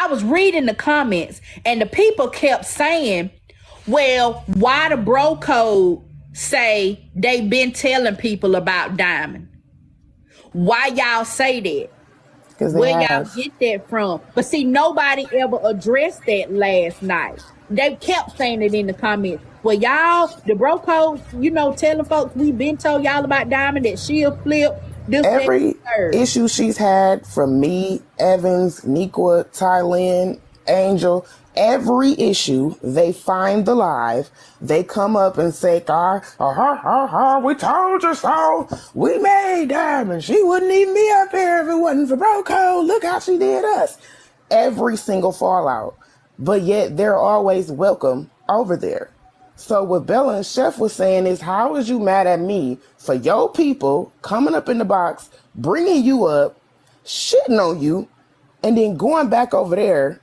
I was reading the comments and the people kept saying, well, why the bro code say they been telling people about Diamond? Why y'all say that? Because they Where y'all have. get that from? But see, nobody ever addressed that last night. They kept saying it in the comments. Well, y'all, the bro code, telling folks we been told y'all about Diamond that she'll flip this, that, and Every third. issue she's had from me, Evans, Nikwa, Thailand, Angel, every issue, they find the live. They come up and say, we told you so. We made Diamond. She wouldn't even be up here if it wasn't for Bro Code. Look how she did us. Every single fallout. But yet they're always welcome over there. So what Bella and Chef was saying is, how is you mad at me for your people coming up in the box, bringing you up, shitting on you, and then going back over there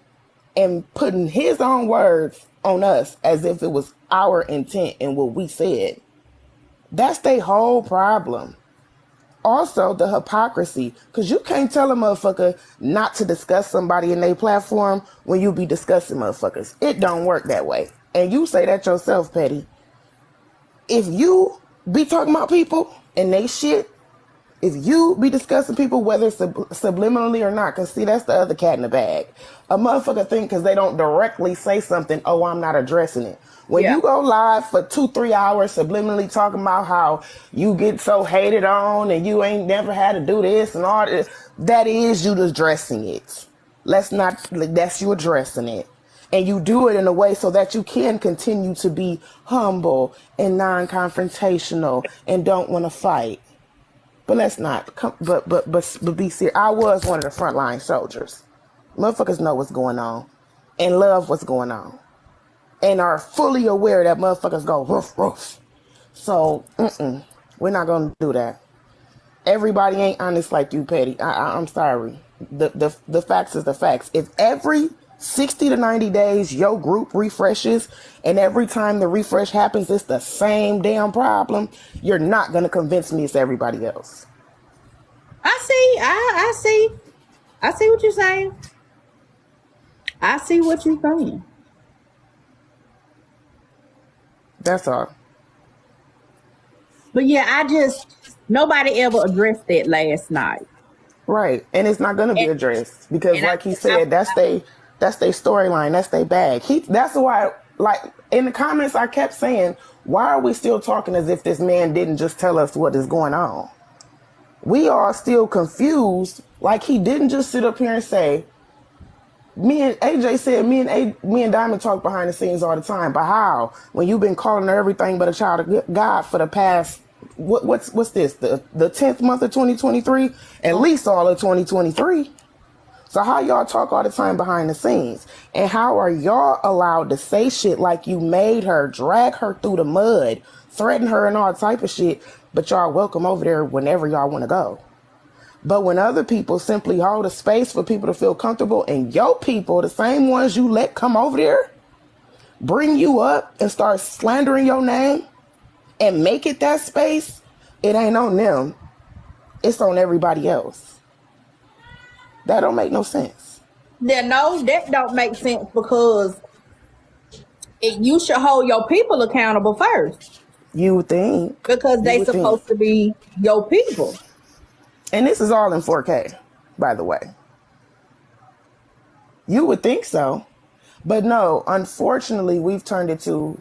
and putting his own words on us as if it was our intent and what we said? That's their whole problem. Also, the hypocrisy, because you can't tell a motherfucker not to discuss somebody in their platform when you be discussing motherfuckers. It don't work that way. And you say that yourself, Petty. If you be talking about people and they shit, if you be discussing people, whether subliminally or not, because see, that's the other cat in the bag. A motherfucker think because they don't directly say something, oh, I'm not addressing it. When you go live for 2-3 hours subliminally talking about how you get so hated on and you ain't never had to do this and all this, that is you addressing it. That's you addressing it. And you do it in a way so that you can continue to be humble and non-confrontational and don't want to fight. But let's not. But be serious. I was one of the frontline soldiers. Motherfuckers know what's going on and love what's going on and are fully aware that motherfuckers go roof roof. So we're not gonna do that. Everybody ain't honest like you, Petty. I'm sorry. The facts is the facts. If every 60 to 90 days your group refreshes and every time the refresh happens it's the same damn problem, you're not going to convince me it's everybody else. I see what you're saying. I see what you're saying. That's all. But yeah, nobody ever addressed that last night. Right. And it's not going to be addressed because like he said, that's their storyline. That's their bag. That's why, like, in the comments, I kept saying, why are we still talking as if this man didn't just tell us what is going on? We are still confused. Like, he didn't just sit up here and say, me and AJ said, me and Diamond talk behind the scenes all the time. But how? When you've been calling her everything but a child of God for the past, what's this? The 10th month of 2023? At least all of 2023. So how y'all talk all the time behind the scenes? And how are y'all allowed to say shit like you made her, drag her through the mud, threaten her and all type of shit, but y'all welcome over there whenever y'all want to go? But when other people simply hold a space for people to feel comfortable and your people, the same ones you let come over there, bring you up and start slandering your name and make it that space, it ain't on them. It's on everybody else. That don't make no sense. Yeah, no, that don't make sense because you should hold your people accountable first. You would think. Because they supposed to be your people. And this is all in 4K, by the way. You would think so. But no, unfortunately, we've turned it to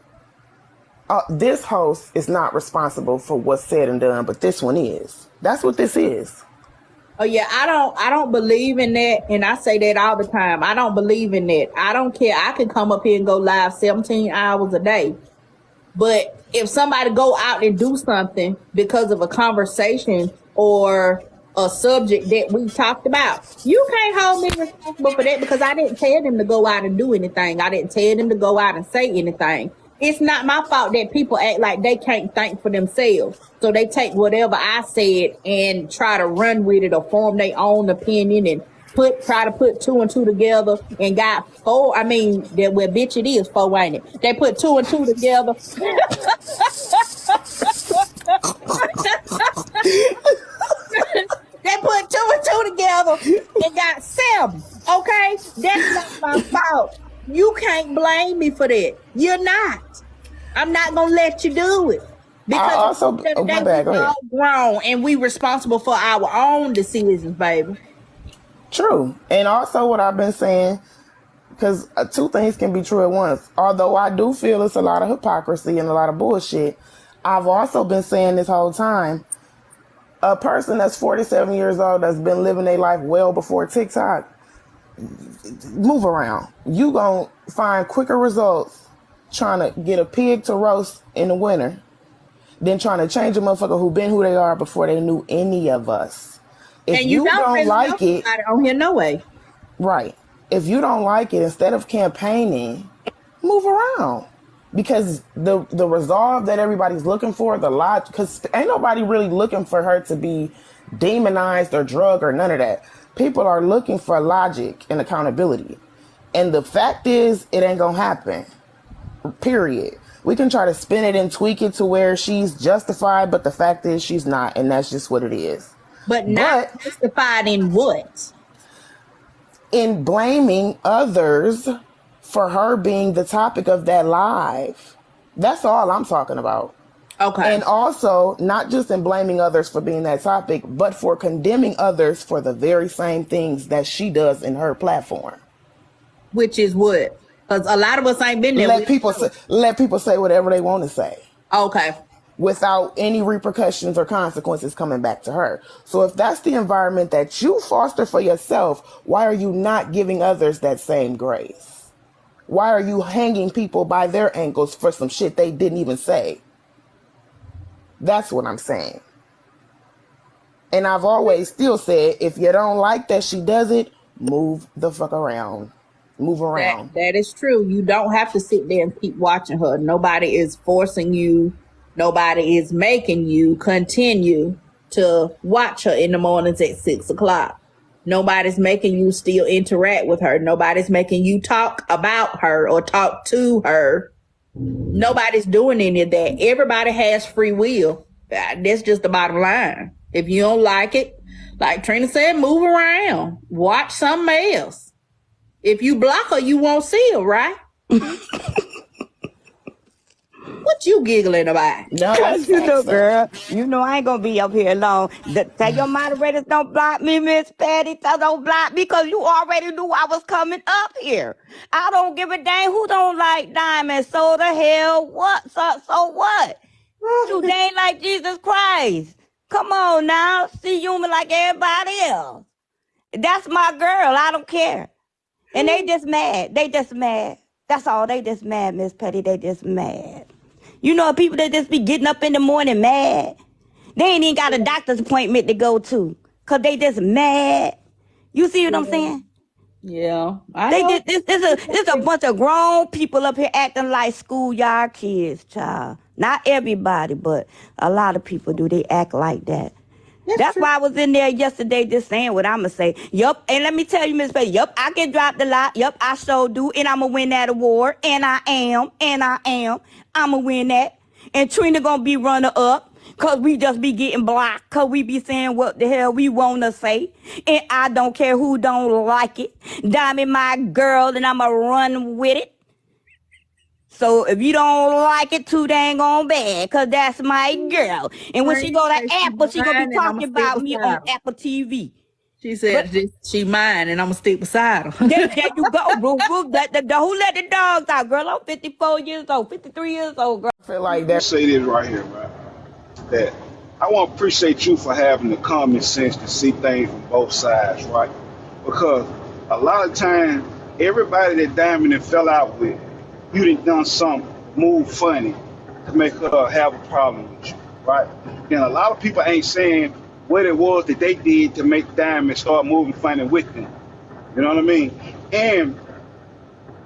this host is not responsible for what's said and done, but this one is. That's what this is. Oh yeah, I don't believe in that, and I say that all the time. I don't believe in that. I don't care. I can come up here and go live 17 hours a day. But if somebody go out and do something because of a conversation or a subject that we talked about, you can't hold me responsible for that because I didn't tell them to go out and do anything. I didn't tell them to go out and say anything. It's not my fault that people act like they can't think for themselves. So they take whatever I said and try to run with it or form their own opinion and try to put 2 and 2 together and got 4. I mean, bitch, it is 4, ain't it? They put 2 and 2 together. They put 2 and 2 together and got 7. Okay, that's not no, you can't blame me for that. You're not. I'm not gonna let you do it. I Because also, at the end of the my day, bad, we go ahead. all grown and we responsible for our own decisions, baby. True. And also what I've been saying, because two things can be true at once. Although I do feel it's a lot of hypocrisy and a lot of bullshit, I've also been saying this whole time, a person that's 47 years old that's been living their life well before TikTok, move around. You gonna find quicker results trying to get a pig to roast in the winter than trying to change a motherfucker who been who they are before they knew any of us. If And you you don't don't really know like it, about it on here, no way. right. If you don't like it, instead of campaigning, move around. Because the resolve that everybody's looking for, the logic, because ain't nobody really looking for her to be demonized or drugged or none of that. People are looking for logic and accountability. And the fact is, it ain't gonna happen. Period. We can try to spin it and tweak it to where she's justified, but the fact is she's not, and that's just what it is. But not But justified in what? in blaming others for her being the topic of that live. That's all I'm talking about. Okay. And also, not just in blaming others for being that topic, but for condemning others for the very same things that she does in her platform. Which is what? Because a lot of us ain't been there. Let people say whatever they want to say Okay. without any repercussions or consequences coming back to her. So if that's the environment that you foster for yourself, why are you not giving others that same grace? Why are you hanging people by their ankles for some shit they didn't even say? That's what I'm saying. And I've always still said, if you don't like that she does it, move the fuck around. Move around. That is true. You don't have to sit there and keep watching her. Nobody is forcing you. Nobody is making you continue to watch her in the mornings at 6 o'clock. Nobody's making you still interact with her. Nobody's making you talk about her or talk to her. Nobody's doing any of that. Everybody has free will. That's just the bottom line. If you don't like it, like Trina said, move around. Watch something else. If you block her, you won't see her, right? What you giggling about? No, Cause you know, girl, you know I ain't gonna be up here long. Tell your moderators don't block me, Miss Patty. Don't block me, cause you already knew I was coming up here. I don't give a dang who don't like Diamond. So the hell what? So what? You they ain't like Jesus Christ. Come on now, see human like everybody else. That's my girl. I don't care. And they just mad. They just mad. That's all. They just mad, Miss Petty. They just mad. You know, people that just be getting up in the morning mad. They ain't even got a doctor's appointment to go to. Cause they just mad. You see what I'm saying? Yeah. There's a bunch of grown people up here acting like schoolyard kids, child. Not everybody, but a lot of people do. They act like that. That's why I was in there yesterday just saying what I'ma say. Yup, and let me tell you, Miss Betty, yup, I can drop the lot. Yup, I sure do, and I'ma win that award. And I am. I'ma win that. And Trina gonna be runner up, cause we just be getting blocked, cause we be saying what the hell we wanna say. And I don't care who don't like it. Diamond my girl, and I'ma run with it. So if you don't like it too dang on bad, cause that's my girl. And when she go to Apple, she gonna be talking about me on Apple TV. She said she mine and I'm gonna stick beside her. There you go, bro. Who let the dogs out, girl? I'm 54 years old, 53 years old, girl. I feel like I'll that. say this right here, right? That I want to appreciate you for having the common sense to see things from both sides, right? Because a lot of times, everybody that Diamond and fell out with, you done some move funny to make her have a problem with you, right? And a lot of people ain't saying what it was that they did to make Diamond start moving funny with them. You know what I mean? And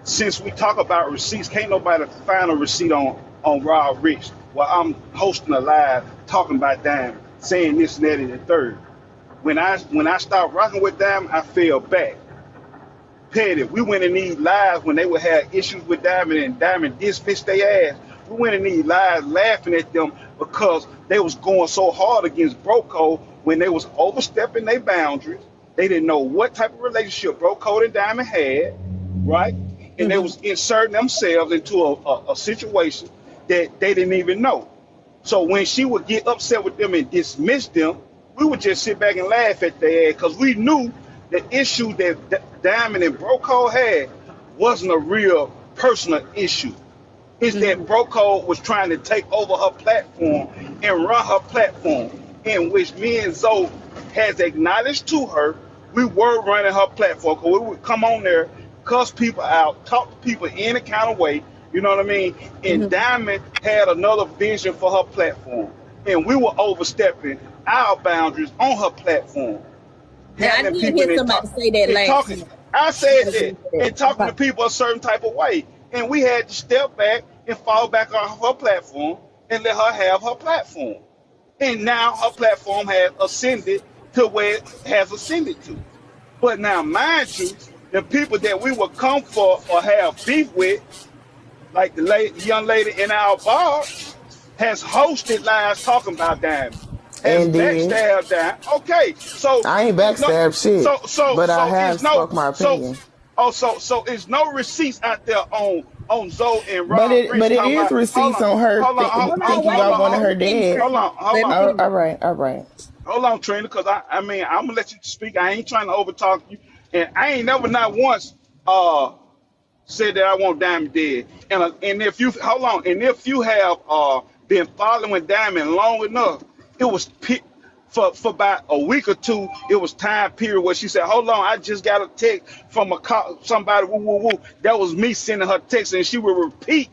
since we talk about receipts, can't nobody find a receipt on Raw Rich while I'm hosting a live talking about Diamond, saying this and that and the third. When I start rocking with Diamond, I fell back. Petty, we went in these lives when they would have issues with Diamond and Diamond dismissed their ass. We went in these lives laughing at them because they was going so hard against Broco when they was overstepping their boundaries. They didn't know what type of relationship Broco and Diamond had, right? and they was inserting themselves into a situation that they didn't even know. So when she would get upset with them and dismiss them, we would just sit back and laugh at their ass because we knew the issue that Diamond and Broco had wasn't a real personal issue. It's that Broco was trying to take over her platform and run her platform, in which me and Zoe has acknowledged to her we were running her platform. Because we would come on there, cuss people out, talk to people any kind of way, you know what I mean? And Diamond had another vision for her platform. And we were overstepping our boundaries on her platform. Now, I Having did people hear that somebody talk, say that and last talking. night. I said that, Okay. and talking to people a certain type of way. And we had to step back and fall back on her platform and let her have her platform. And now her platform has ascended to where it has ascended to. But now, mind you, the people that we would come for or have beef with, like the young lady in our bar, has hosted lives talking about Diamond, has And did. backstabbed Diamond. Okay, so I ain't it's no, backstab shit, but I so have it's no, spoke my so opinion. so it's no receipts out there on Zoe and But Ron it Rich but it talking is about. Hold receipts on, on her hold on, Hold on, thinking wait y'all a wanted minute. her Let him dead. finish. hold on, hold Let him on. Oh, finish. all right. Hold on, Trina, because I mean I'm gonna let you speak. I ain't trying to overtalk you, and I ain't never not once said that I want Diamond dead. And if you hold on, and if you have been following Diamond long enough, it was for about a week or two. It was time period where she said, "Hold on, I just got a text from somebody woo woo woo." That was me sending her text, and she would repeat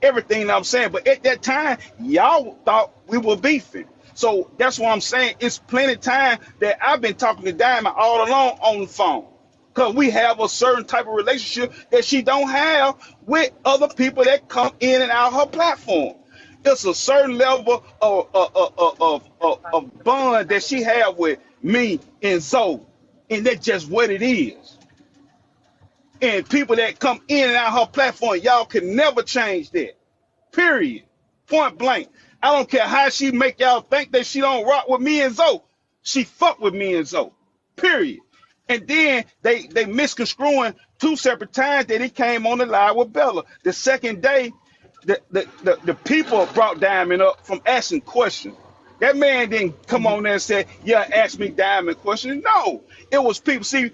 everything that I'm saying. But at that time, y'all thought we were beefing. So that's what I'm saying. It's plenty time that I've been talking to Diamond all along on the phone. Because we have a certain type of relationship that she don't have with other people that come in and out her platform. It's a certain level of bond that she have with me and Zoe. And that's just what it is. And people that come in and out her platform, y'all can never change that. Period. Point blank. I don't care how she make y'all think that she don't rock with me and Zoe. She fuck with me and Zoe. Period. And then they misconstruing two separate times that he came on the live with Bella. The second day, the people brought Diamond up from asking questions. That man didn't come on there and say, "Yeah, ask me Diamond questions." No, it was people. See,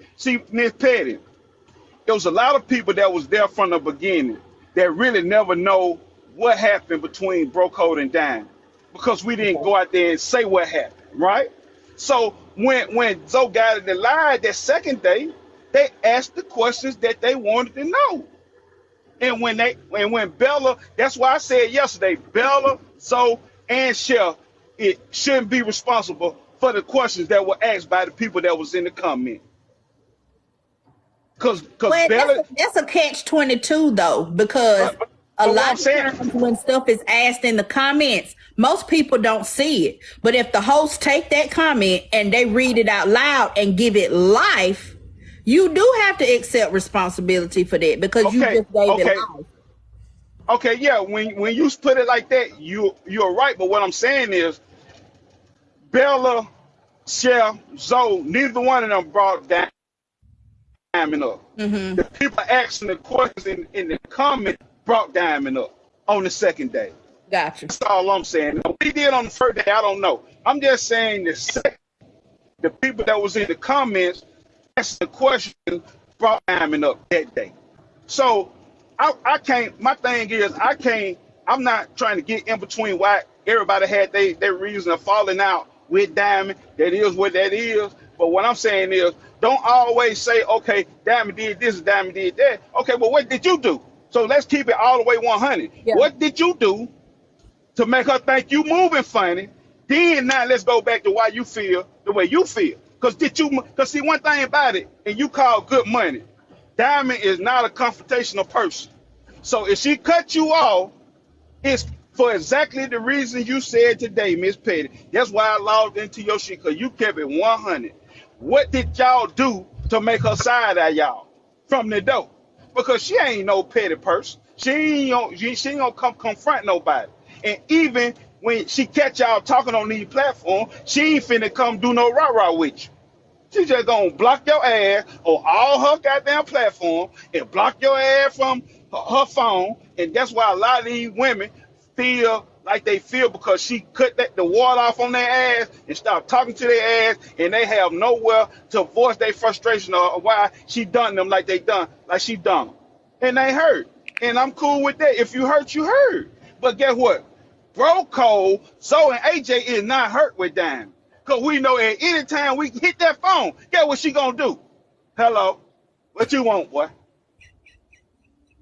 Miss Petty. There was a lot of people that was there from the beginning that really never know what happened between Bro Code and Diamond because we didn't go out there and say what happened, right? So when Zoe got in the line that second day, they asked the questions that they wanted to know. And when Bella, that's why I said yesterday, Bella, Zoe, and Chef, it shouldn't be responsible for the questions that were asked by the people that was in the comment. Cause Well, Bella, that's a catch-22 though, because but, but, a but what lot I'm of saying, times when stuff is asked in the comments, most people don't see it. But if the host take that comment and they read it out loud and give it life, you do have to accept responsibility for that because you okay, just gave it okay, life. okay, yeah. When you put it like that, you're right. But what I'm saying is, Bella, Chef, Zoe, neither one of them brought Diamond up. The people asking the questions in the comment brought Diamond up on the second day. Gotcha. That's all I'm saying. What we did on the first day, I don't know. I'm just saying the people that was in the comments asking the question brought Diamond up that day. So I can't. My thing is I can't. I'm not trying to get in between why everybody had their reason of falling out with Diamond. That is what that is. But what I'm saying is, don't always say, okay, Diamond did this, Diamond did that. Okay, well, what did you do? So let's keep it all the way 100. Yeah. What did you do to make her think you moving funny? Then now let's go back to why you feel the way you feel. Because see, one thing about it, and you call good money, Diamond is not a confrontational person. So if she cut you off, it's for exactly the reason you said today, Miss Petty. That's why I logged into your shit, because you kept it 100. What did y'all do to make her side eye y'all from the door? Because she ain't no petty person. She ain't gonna come confront nobody. And even when she catch y'all talking on these platforms, she ain't finna come do no rah-rah with you. She just gonna block your ass on all her goddamn platform and block your ass from her phone. And that's why a lot of these women feel like they feel because she cut the water off on their ass and stop talking to their ass, and they have nowhere to voice their frustration or why she done them like she done them. And they hurt. And I'm cool with that. If you hurt, you hurt. But guess what? Bro Cole, Zoe, and AJ is not hurt with Diamond. Because we know at any time we hit that phone, guess what she gonna do? Hello, what you want, boy?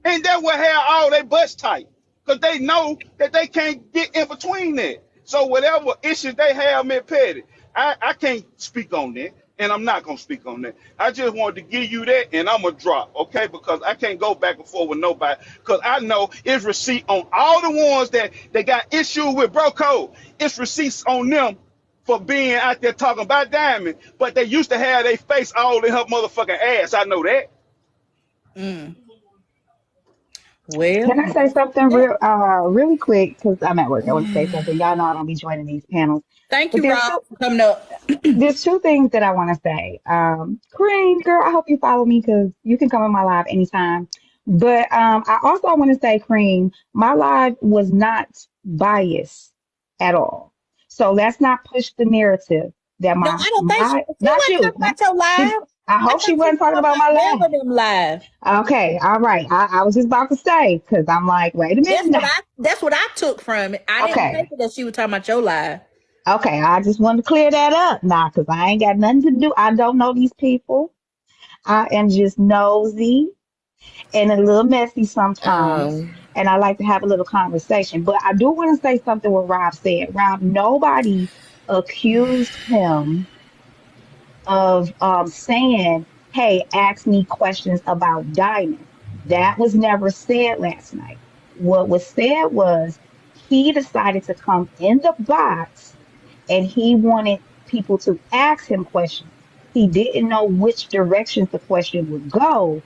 And that's what had all their butts tight. Because they know that they can't get in between that. So whatever issues they have, Miss Petty, I can't speak on that. And I'm not going to speak on that. I just wanted to give you that, and I'm going to drop, okay? Because I can't go back and forth with nobody. Because I know it's receipt on all the ones that got issues with Bro Code. It's receipts on them for being out there talking about Diamond. But they used to have their face all in her motherfucking ass. I know that. Well, Can I say something really quick? Because I'm at work. I want to say something. Y'all know I don't be joining these panels. thank But you, Rob, for coming up. there's two things that I want to say. Kareem, girl, I hope you follow me because you can come in my live anytime. But I also want to say, Kareem, my live was not biased at all. So let's not push the narrative that No, I don't think she not wasn't you. talking about your live. I I hope she thought wasn't talking about my Bella live. them live. Okay, all right. I was just about to say because I'm like, wait a minute now. That's what I took from it. I didn't Okay. think that she was talking about your live. Okay, I just wanted to clear that up now because I ain't got nothing to do. I don't know these people. I am just nosy and a little messy sometimes. Um, And I like to have a little conversation. But I do want to say something what Rob said. Rob, nobody accused him of saying, hey, ask me questions about Diamond. That was never said last night. What was said was he decided to come in the box and he wanted people to ask him questions. He didn't know which directions the question would go,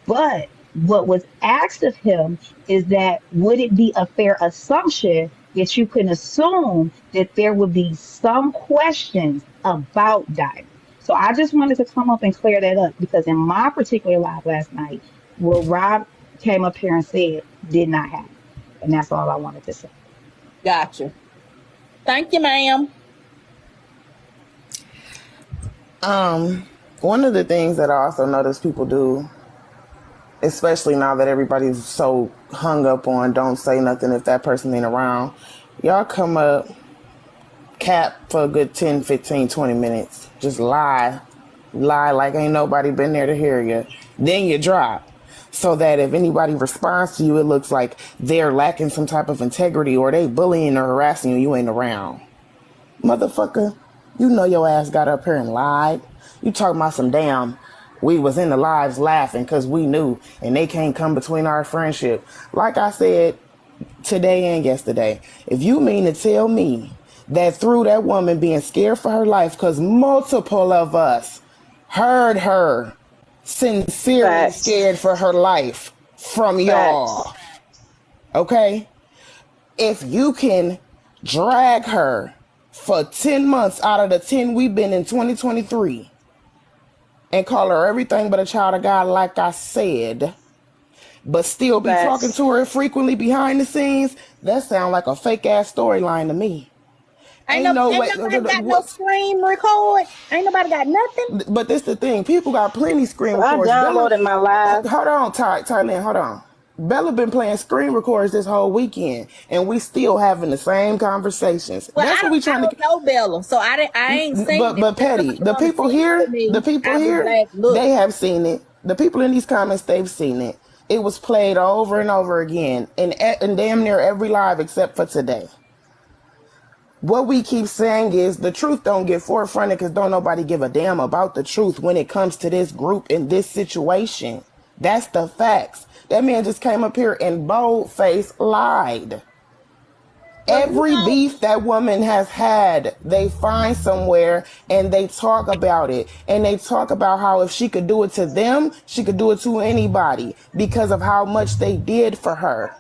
but what was asked of him is that would it be a fair assumption that you can assume that there would be some questions about Diamond? So I just wanted to come up and clear that up because in my particular live last night, what Rob came up here and said did not happen. And that's all I wanted to say. Gotcha. Thank you, ma'am. one of the things that I also notice people do, especially now that everybody's so hung up on don't say nothing if that person ain't around, y'all come up, cap for a good 10, 15, 20 minutes. Just lie like ain't nobody been there to hear you. Then you drop. So that if anybody responds to you, it looks like they're lacking some type of integrity or they bullying or harassing you, you ain't around. Motherfucker, you know your ass got up here and lied. You talking about some damn, we was in the lives laughing because we knew and they can't come between our friendship. Like I said today and yesterday, if you mean to tell me that through that woman being scared for her life because multiple of us heard her sincerely Facts. scared for her life from y'all, okay? If you can drag her for 10 months out of the 10 we've been in 2023 and call her everything but a child of God, like I said, but still be talking to her frequently behind the scenes, that sound like a fake ass storyline to me. Ain't nobody got no screen record. Ain't nobody got nothing. But this the thing. People got plenty screen I records. downloaded my live. Hold on, Thailand. Hold on. Bella been playing screen records this whole weekend, and we still having the same conversations. Well, That's what we trying to. I don't know Bella, so I ain't seen it. But Petty, the people here, they have seen it. The people in these comments, they've seen it. It was played over and over again, in damn near every live except for today. What we keep saying is the truth don't get forefronted because don't nobody give a damn about the truth when it comes to this group in this situation. That's the facts. That man just came up here and bold-faced lied. Every beef that woman has had, they find somewhere and they talk about it. And they talk about how if she could do it to them, she could do it to anybody because of how much they did for her.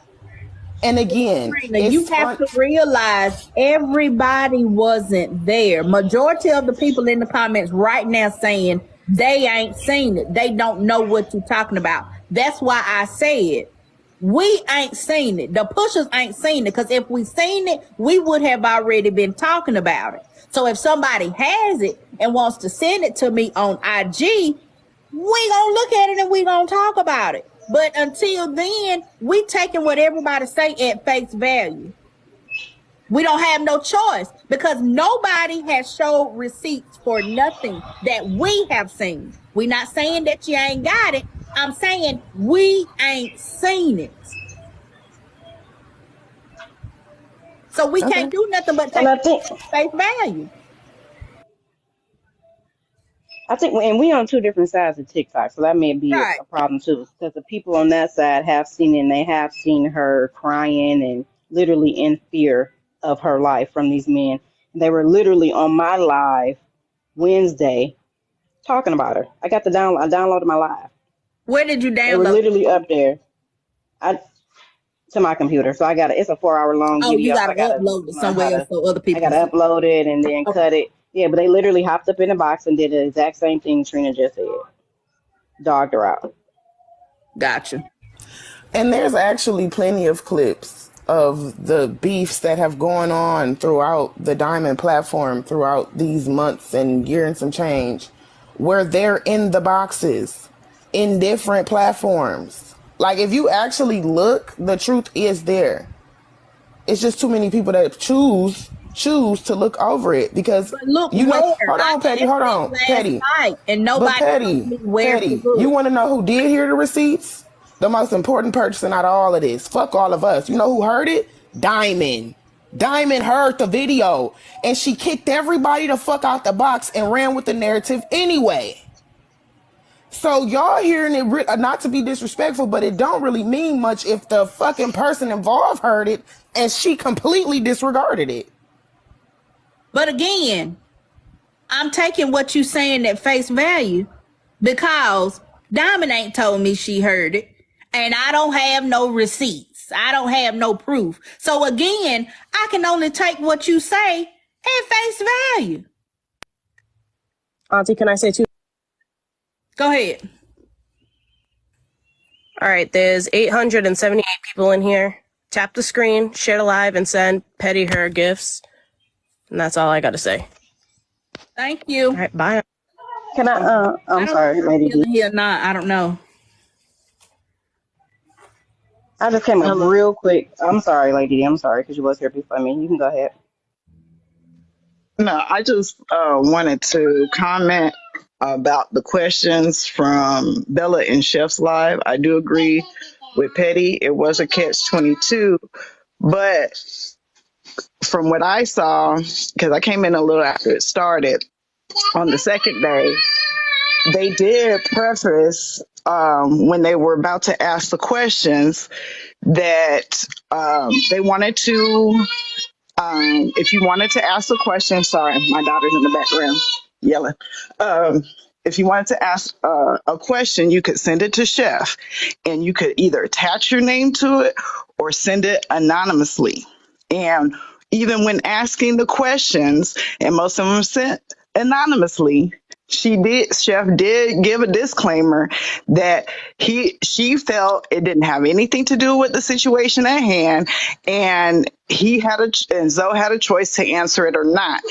And again, Trina, you it's have fun. to realize everybody wasn't there. Majority of the people in the comments right now saying they ain't seen it. They don't know what you're talking about. That's why I said we ain't seen it. The pushers ain't seen it, because if we seen it, we would have already been talking about it. So if somebody has it and wants to send it to me on IG, we gonna look at it and we gonna talk about it. But until then, we taking what everybody say at face value. We don't have no choice, because nobody has showed receipts for nothing that we have seen. We not saying that you ain't got it. I'm saying we ain't seen it. So we Okay. can't do nothing but And take it at face value. and we on two different sides of TikTok, so that may be Right. a problem too. Because the people on that side have seen it, and they have seen her crying and literally in fear of her life from these men. They were literally on my live Wednesday talking about her. I got the download. I downloaded my live. Where did you They were download it literally from? up there. To my computer, so it's a 4 hour long Oh, you video. So gotta upload it learn how somewhere else to. so other I people can gotta see. upload it and then Okay. cut it. Yeah, but they literally hopped up in the box and did the exact same thing Trina just said. Dogged her out. Gotcha. And there's actually plenty of clips of the beefs that have gone on throughout the Diamond platform throughout these months and year and some change, where they're in the boxes in different platforms. Like, if you actually look, the truth is there. It's just too many people that choose to look over it, because But look where hold I on, Petty, asked hold it on, last Petty. night, and But nobody told me where to You look. want to know who did hear the receipts? The most important person out of all of this. Fuck all of us. You know who heard it? Diamond. Diamond heard the video, and she kicked everybody the fuck out the box and ran with the narrative anyway. So y'all hearing it, not to be disrespectful, but it don't really mean much if the fucking person involved heard it and she completely disregarded it. But again, I'm taking what you saying at face value, because Diamond ain't told me she heard it, and I don't have no receipts. I don't have no proof. So again, I can only take what you say at face value. Auntie, can I say two? Go ahead. All right, there's 878 people in here. Tap the screen, share the live, and send Petty her gifts. And that's all I got to say. Thank you. All right, bye. Can I? I'm sorry, Lady D. Here or not, I don't know. I just came up real quick. I'm sorry, Lady D. I'm sorry because you was here before me. You can go ahead. No, I just wanted to comment about the questions from Bella and Chef's Live. I do agree with Petty. It was a catch-22, but from what I saw, because I came in a little after it started, on the second day, they did preface when they were about to ask the questions that they wanted to, if you wanted to ask a question, sorry, my daughter's in the background yelling. If you wanted to ask a question, you could send it to Chef, and you could either attach your name to it or send it anonymously. And even when asking the questions, and most of them sent anonymously, Chef did give a disclaimer that she felt it didn't have anything to do with the situation at hand, and Zoe had a choice to answer it or not.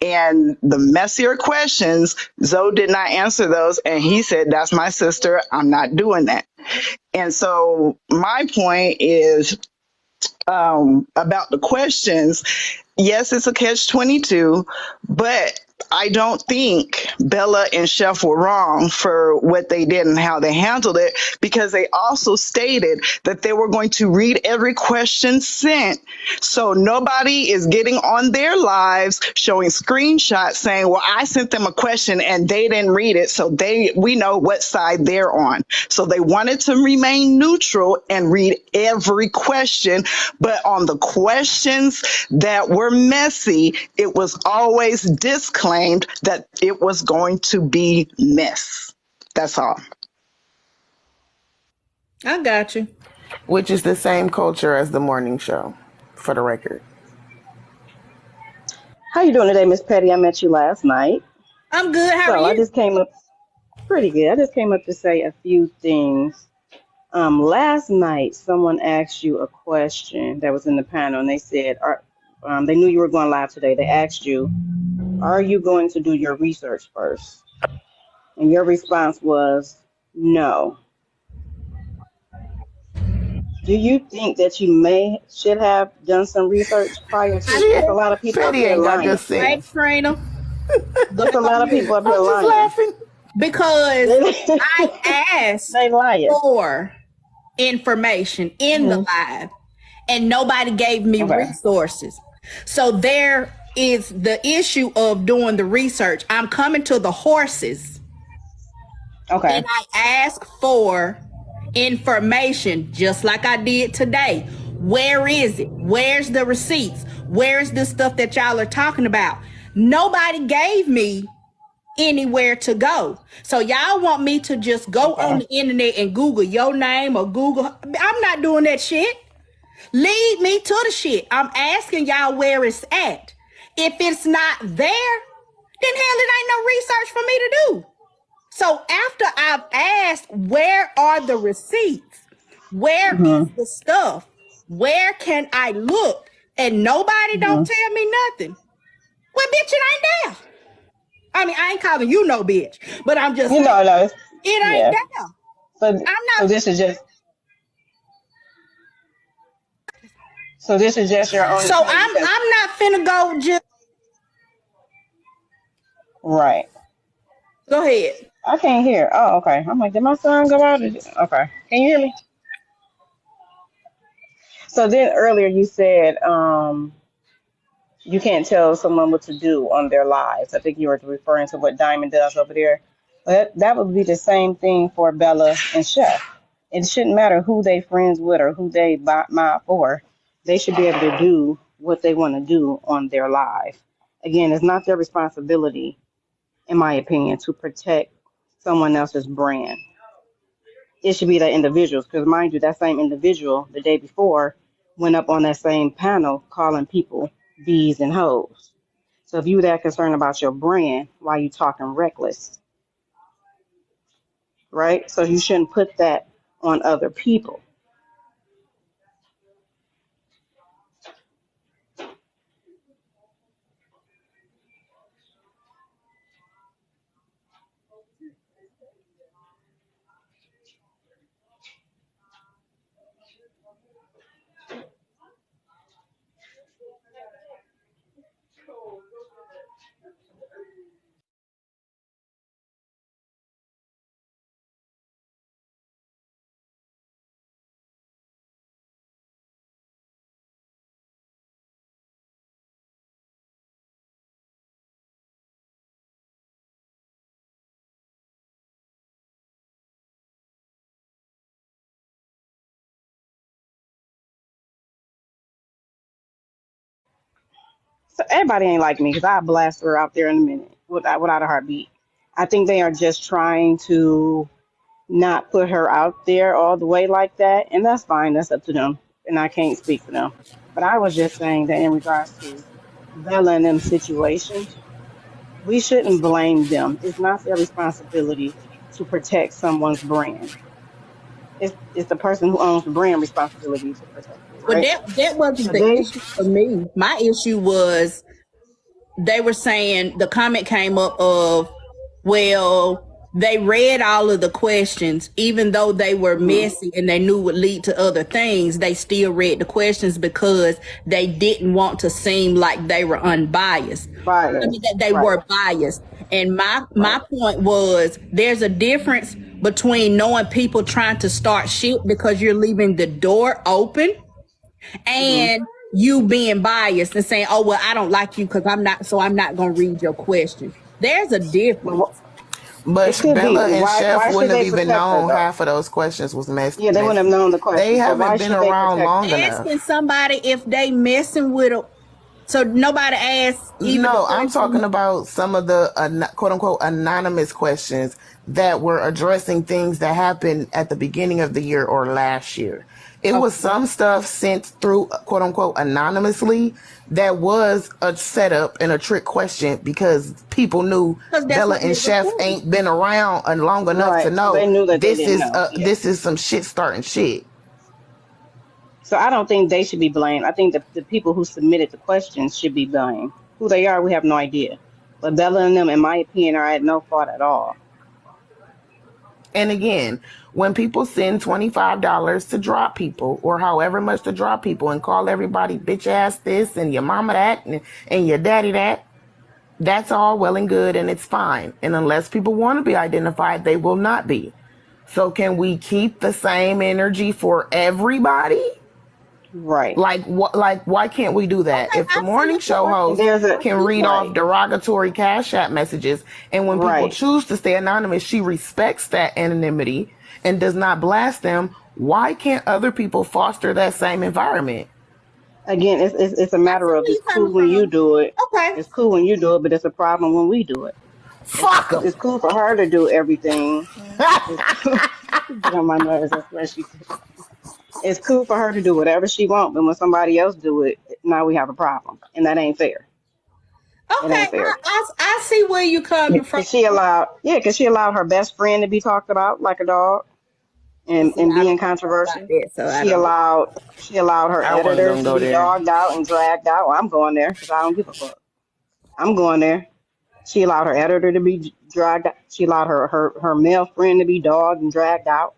And the messier questions, Zoe did not answer those, and he said, "That's my sister, I'm not doing that." And so my point is, about the questions, yes, it's a catch-22, but I don't think Bella and Chef were wrong for what they did and how they handled it, because they also stated that they were going to read every question sent. So nobody is getting on their lives showing screenshots saying, well, I sent them a question and they didn't read it, so we know what side they're on. So they wanted to remain neutral and read every question, but on the questions that were messy, it was always disclaimed that it was going to be mess. That's all. I got you. Which is the same culture as the morning show, for the record. How you doing today, Miss Petty? I met you last night. I'm good. How are So I you? just came up pretty good. I just came up to say a few things. Last night, someone asked you a question that was in the panel, and they said, they knew you were going live today. They asked you, are you going to do your research first? And your response was no. Do you think that you should have done some research prior to? There's a lot of people up Fetty here ain't got lying. good Right, sense. Trina? There's a lot of people up I'm here just lying. laughing. Because I asked They lying. for information in the live and nobody gave me Okay. resources. So there is the issue of doing the research. I'm coming to the horses Okay. and I ask for information just like I did today. Where is it? Where's the receipts? Where's the stuff that y'all are talking about? Nobody gave me anywhere to go. So y'all want me to just go on the internet and Google your name or Google. I'm not doing that shit. Lead me to the shit. I'm asking y'all where it's at. If it's not there, then hell, it ain't no research for me to do. So after I've asked, where are the receipts? Where is the stuff? Where can I look? And nobody don't tell me nothing. Well, bitch, it ain't there. I mean, I ain't calling you no bitch, but I'm just saying, No. it ain't Yeah. there. So, I'm so not. this is just. So this is just your own. So opinion because- I'm not finna go. Just right. go ahead. I can't hear. Oh, okay. I'm like, did my son go out? Okay. Can you hear me? So then earlier you said you can't tell someone what to do on their lives. I think you were referring to what Diamond does over there. But that would be the same thing for Bella and Chef. It shouldn't matter who they friends with or who they mob for. They should be able to do what they want to do on their live. Again, it's not their responsibility, in my opinion, to protect someone else's brand. It should be that individual's, because mind you, that same individual the day before went up on that same panel calling people bees and hoes. So if you that concerned about your brand, why you talking reckless, right? So you shouldn't put that on other people. So everybody ain't like me because I blast her out there in a minute without a heartbeat. I think they are just trying to not put her out there all the way like that, and that's fine. That's up to them, and I can't speak for them. But I was just saying that in regards to Bella and them situations, we shouldn't blame them. It's not their responsibility to protect someone's brand. It's the person who owns the brand responsibility to protect it, But right? that wasn't So the they, issue for me. My issue was they were saying, the comment came up of, well, they read all of the questions, even though they were messy and they knew would lead to other things, they still read the questions because they didn't want to seem like they were unbiased. I mean, biased, that they right? were biased. And my Right. point was, there's a difference between knowing people trying to start shit because you're leaving the door open and you being biased and saying, oh, well, I don't like you because I'm not going to read your question. There's a difference. It But could be. Bella and Chef Why should wouldn't have they even protect her known though? half of those questions was Yeah, they wouldn't have messy. known the They questions. So why haven't been should they around protect long her? Asking enough. somebody if they messing with a, So nobody asked even the No, I'm question. talking about some of the quote unquote anonymous questions that were addressing things that happened at the beginning of the year or last year. It was Okay. some stuff sent through quote unquote anonymously that was a setup and a trick question because people knew 'Cause that's Bella what and they Chef recorded. ain't been around long enough to Right. So they know knew that they didn't know. Yeah. this is some shit starting shit. So I don't think they should be blamed. I think the people who submitted the questions should be blamed. Who they are, we have no idea. But Bella and them, in my opinion, are at no fault at all. And again, when people send $25 to drop people or however much to drop people and call everybody bitch ass this and your mama that and your daddy that, that's all well and good and it's fine. And unless people want to be identified, they will not be. So can we keep the same energy for everybody? Right. Like what? Like why can't we do that? Okay, If the I see morning your show point. host There's a can read off right. derogatory Cash App messages, and when people Right. choose to stay anonymous, she respects that anonymity and does not blast them. Why can't other people foster that same environment? Again, it's a I matter see of where it's you're cool coming when you from. do it. Okay. It's cool when you do it, but it's a problem when we do it. Fuck It's them. cool for her to do everything. It's cool. Get on my nerves. That's what she said. It's cool for her to do whatever she wants, but when somebody else do it, now we have a problem, and that ain't fair. It Okay, ain't fair. I see where you're coming from. Cause she allowed her best friend to be talked about like a dog and See, I being don't know about controversial. that, so I She don't know. allowed her I wasn't editor gonna to go be there. dogged out and dragged out. Well, I'm going there because I don't give a fuck. I'm going there. She allowed her editor to be dragged out. She allowed her male friend to be dogged and dragged out.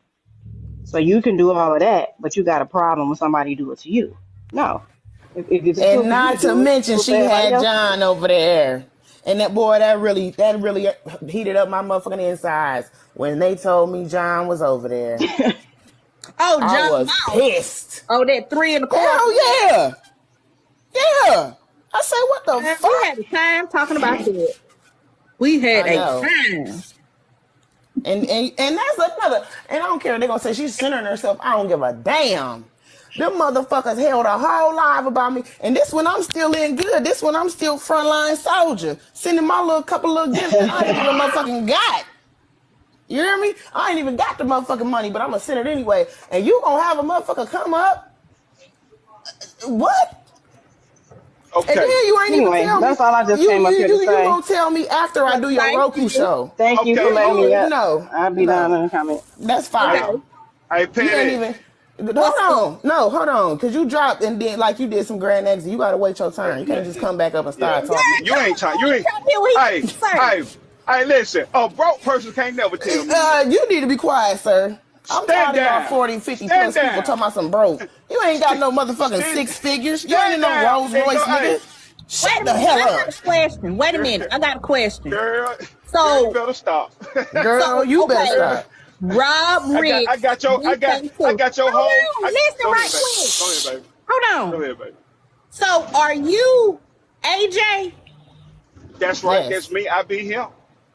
So you can do all of that, but you got a problem when somebody do it to you. No. If it's cool And for you not to to do it, it's mention cool for she everybody had else to do John over there. And that boy, that really heated up my motherfucking insides when they told me John was over there. it. Oh, I John was Moss. pissed. Oh, that 3 and a quarter. Hell yeah. Yeah. I say, what the Man, we fuck? had a time talking about that. We had I a know. time. And that's another. And I don't care. They're going to say she's centering herself. I don't give a damn. Them motherfuckers held a whole live about me. And this one I'm still in good. This one I'm still frontline soldier. Sending my little couple little gifts that I ain't even motherfucking got. You hear me? I ain't even got the motherfucking money, but I'm going to send it anyway. And you going to have a motherfucker come up? What? And Okay. then you ain't even Anyway, tell me. that's all I just You came up here to say. gonna tell me after I do your Thank Roku you. show. Thank you for Okay. letting me up. No, I'll be down no, in the comment. that's Hey, fine. Okay. hey, You Petty. ain't even. Hold on, cause you dropped and then like you did some grand exit. You gotta wait your turn. You can't just come back up and start Yeah. talking. You ain't trying. You ain't. Tell me what he Hey, say. hey, listen. A broke person can't never tell me. You need to be quiet, sir. I'm Stand tired of y'all down. 40, 50 Stand plus people down. talking about some broke. You ain't got no motherfucking Stand- 6 figures. You stand ain't in no down Rolls and Royce, go, nigga. hey. Shut Wait a the minute. hell I got up. a question. Wait a minute. I got a question. Girl, you So, better stop. Girl, you better okay. stop. Rob Riggs. I got your we say too. whole. Hold on. Listen Go right ahead, baby. quick. Go ahead, baby. Hold Go on. ahead, baby. So, are you AJ? That's right. Yes. That's me. I be him.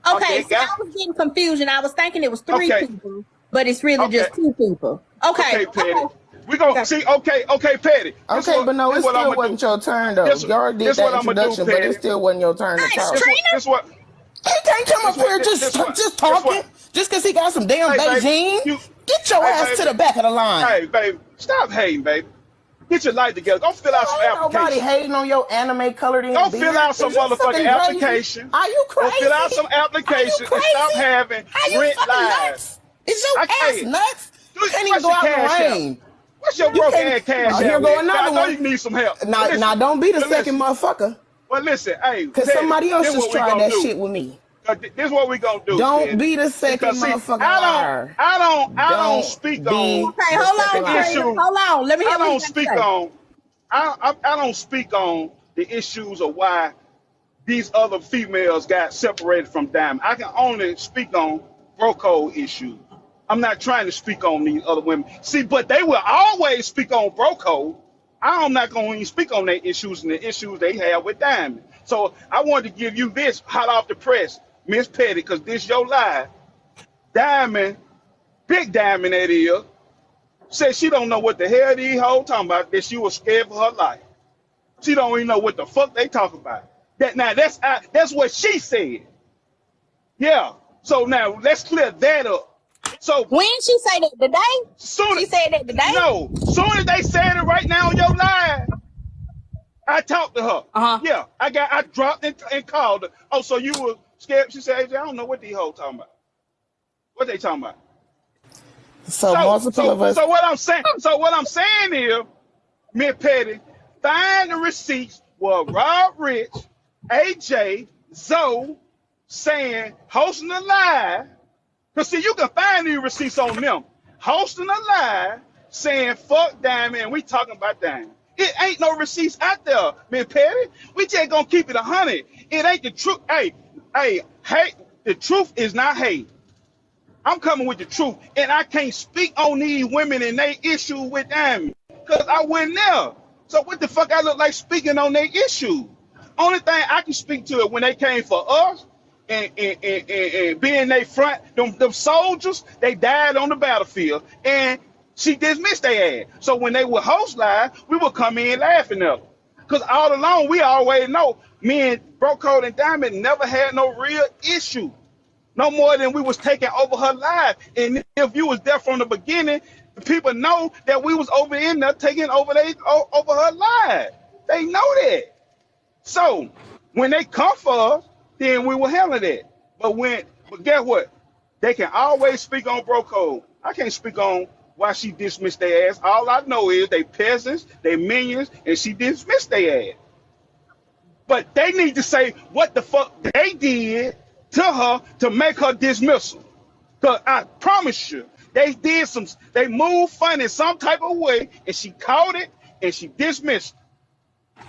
I'm Okay, that see, guy. I was getting confusion. I was thinking it was 3 Okay. people, but it's really Okay. just 2 people. Okay. Okay, Petty. We gonna see. Okay, Petty. This Okay, what- but no, this it what still I'ma wasn't do. your turn though. This- Y'all did this that what I'ma do, introduction, but it Petty. still wasn't your turn to Hey, talk. This what. He can't come up This what- here this what- just this talking what- just because he got some damn Hey, baby, Beijing. Get your hey, ass baby. to the back of the line. Hey, baby, stop hating, baby. Get your life together. Go fill out some Ain't nobody applications. hating on your anime colored in Go beard. fill out some Is you motherfucking fucking crazy? application. Are you Go crazy? fill out some Are you applications and crazy? stop having Are you rent fucking lives. nuts? Is your I ass can't. nuts? You Dude, can't even what's go your out in cash the app? rain. What's your You broke can't- ass cash Oh, app? here go man? another I know one. you need some help. Now don't be the But second listen, motherfucker. Well, listen, hey, Because Petty, somebody else this just what we tried gonna that do. shit with me. This is what we gonna do. Don't Petty. be the second Because, see, motherfucking liar. I don't Don't speak be on Okay, the hold second on, liar. Trader. issue. Hold on. Let me hear I what you don't got to speak say. on. I don't speak on the issues of why these other females got separated from Diamond. I can only speak on Broco issues. I'm not trying to speak on these other women. See, but they will always speak on Broco. I'm not going to even speak on their issues and the issues they have with Diamond. So I wanted to give you this hot off the press, Miss Petty, because this your lie. Diamond, Big Diamond that is, said she don't know what the hell these hoes talking about, that she was scared for her life. She don't even know what the fuck they talk about. That's what she said. Yeah. So now let's clear that up. So When she say that today? soon She said that today? no, soon as they said it right now on your live, I talked to her. Uh-huh. Yeah, I dropped and called her. Oh, so you were scared? She said, AJ, I don't know what these hoes talking about. What they talking about? So multiple of us. So what I'm saying is, Miss Petty, find the receipts where Rob Rich, AJ, Zoe saying hosting a live. Cause see, you can find these receipts on them. Hosting a live saying fuck Diamond and we talking about Diamond. It ain't no receipts out there, Miss Petty. We just gonna keep it 100. It ain't the truth. Hey, the truth is not hate. I'm coming with the truth, and I can't speak on these women and they issue with them because I went there. So what the fuck I look like speaking on their issue? Only thing I can speak to it when they came for us and being they front, them soldiers, they died on the battlefield, and she dismissed their ass. So when they would host live, we would come in laughing at them. Because all along, we always know, me and Bro Code and Diamond never had no real issue. No more than we was taking over her life. And if you was there from the beginning, the people know that we was over in there taking over her life. They know that. So when they come for us, then we will handle that. But guess what? They can always speak on Bro Code. I can't speak on why she dismissed their ass. All I know is they peasants, they minions, and she dismissed their ass. But they need to say what the fuck they did to her to make her dismissal. Cause I promise you, they moved funny some type of way, and she caught it and she dismissed it.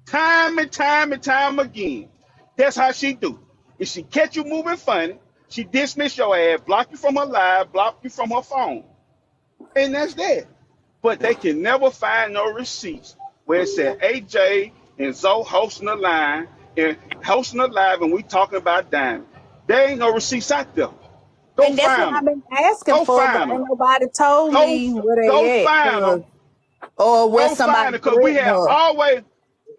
Time and time again. That's how she do. If she catch you moving funny, she dismiss your ass, block you from her live, block you from her phone. And that's that. But they can never find no receipts where it said AJ and Zoe hosting a line and hosting a live and we talking about Diamond. There ain't no receipts out there. Go And that's what find I've them. been asking Go for, but find ain't them. nobody told me where Go they find at. them. Or where Go find somebody it, because we threatened have her. always,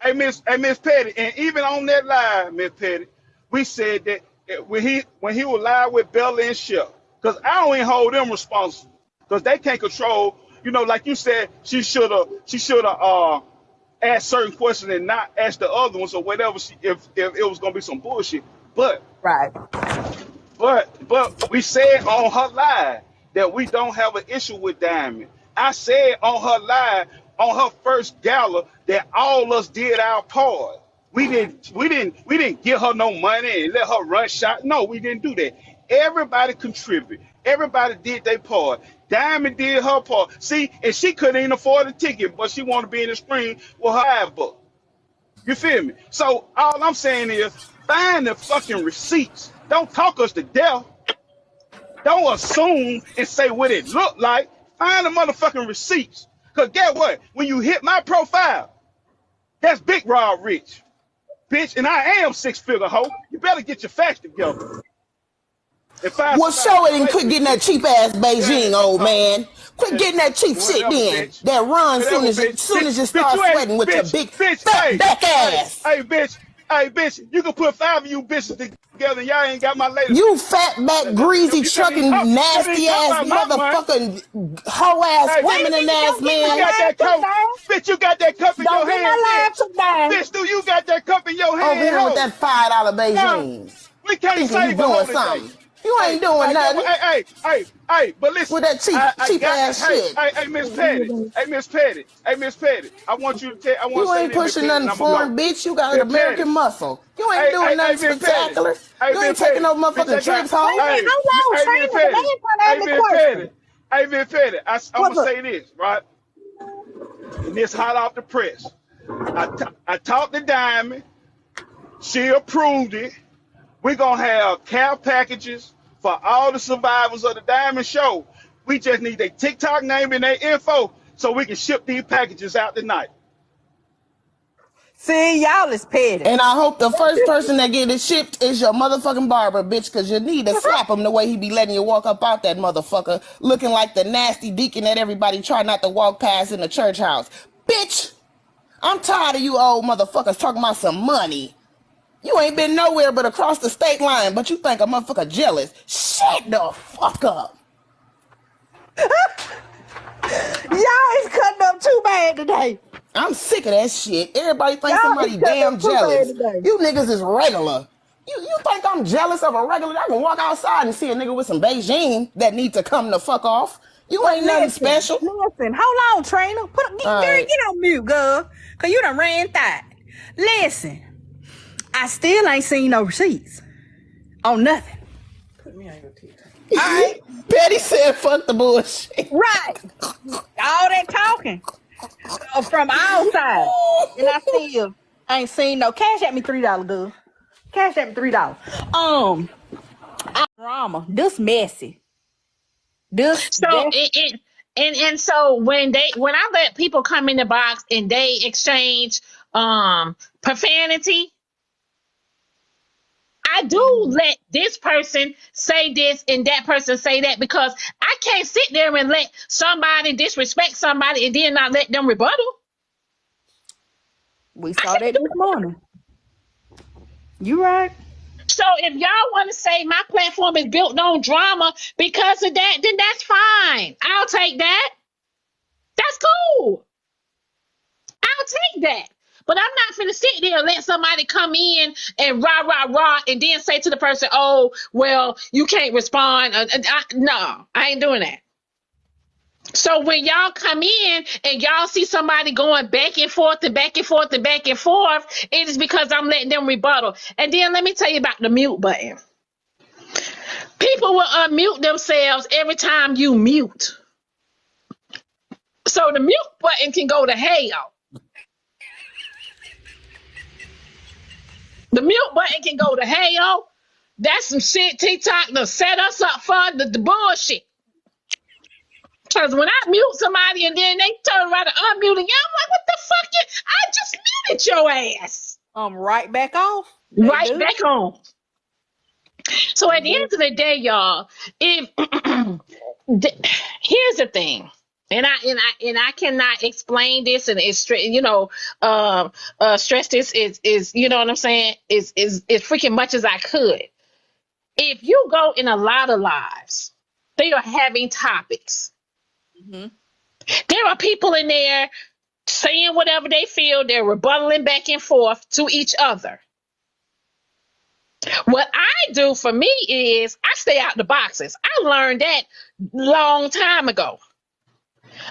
hey Miss Petty, and even on that live, Miss Petty, we said that when he was live with Bella and Chef, because I don't even hold them responsible, because they can't control. You know, like you said, she should have asked certain questions and not ask the other ones or whatever. If it was gonna be some bullshit, but Right. we said on her live that we don't have an issue with Diamond. I said on her live, on her first gala, that all us did our part. We didn't give her no money and let her run shot. No, we didn't do that. Everybody contributed. Everybody did their part. Diamond did her part. See, and she couldn't even afford a ticket, but she wanted to be in the screen with her live book. You feel me? So all I'm saying is, find the fucking receipts. Don't talk us to death. Don't assume and say what it looked like. Find the motherfucking receipts. Because guess what? When you hit my profile, that's Big Rob Rich. Bitch, and I am six-figure hoe. You better get your facts together. Well, show it and quit getting that cheap ass Beijing, old man. Quit getting that cheap shit then. That run soon as you start sweating with your big fat back ass. Hey, bitch, you can put 5 of you bitches together and y'all ain't got my latest. You fat back, greasy, trucking, nasty ass, motherfucking hoe ass, feminine ass man. You got that cup. Bitch, you got that cup in your hand. Bitch, do you got that cup in your hand? Over here with that $5 Beijing. We can't say you doing something. You ain't doing nothing. Hey, but listen. With that cheap ass shit. Hey, Miss Petty. I want you to tell. You ain't pushing nothing for him, bitch. You got an American muscle. You ain't doing nothing spectacular. You ain't taking no motherfucking tricks home. Hey, Miss Petty. I'm gonna say this, right? And this hot off the press. I talked to Diamond. She approved it. We're gonna have care packages for all the survivors of the Diamond Show. We just need their TikTok name and their info so we can ship these packages out tonight. See, y'all is petty. And I hope the first person that get it shipped is your motherfucking barber, bitch, because you need to slap him the way he be letting you walk up out that motherfucker, looking like the nasty deacon that everybody try not to walk past in the church house. Bitch, I'm tired of you old motherfuckers talking about some money. You ain't been nowhere but across the state line, but you think a motherfucker jealous. Shut the fuck up. Y'all is cutting up too bad today. I'm sick of that shit. Everybody thinks Y'all somebody is cutting damn up too bad jealous. today. You niggas is regular. You think I'm jealous of a regular? I can walk outside and see a nigga with some Beijing that need to come the fuck off. You ain't nothing special. Listen, hold on, trainer. Girl, right. get on mute, girl. Cause you done ran that. Listen, I still ain't seen no receipts on nothing. Put me on your TikTok. All right. Betty said fuck the bullshit. Right. All that talking from outside. And I still ain't seen no. Cash at me $3, girl. Cash at me $3. Drama. This messy. So and so when I let people come in the box and they exchange profanity, I do let this person say this and that person say that, because I can't sit there and let somebody disrespect somebody and then not let them rebuttal. We saw that this morning. You right. So if y'all want to say my platform is built on drama because of that, then that's fine. I'll take that. That's cool. I'll take that. But I'm not finna sit there and let somebody come in and rah, and then say to the person, oh, well, you can't respond. No, I ain't doing that. So when y'all come in and y'all see somebody going back and forth and back and forth and back and forth, it is because I'm letting them rebuttal. And then let me tell you about the mute button. People will unmute themselves every time you mute. So the mute button can go to hell. The mute button can go to hell. That's some shit TikTok to set us up for the bullshit. Because when I mute somebody and then they turn around and unmute again, I'm like, what the fuck? I just muted your ass. Right back off. Right back on. So at the end of the day, y'all, if here's the thing. And I cannot explain this and it's stress this is you know what I'm saying, is freaking much as I could. If you go in a lot of lives, they are having topics. Mm-hmm. There are people in there saying whatever they feel. They're rebuttaling back and forth to each other. What I do for me is I stay out the boxes. I learned that long time ago.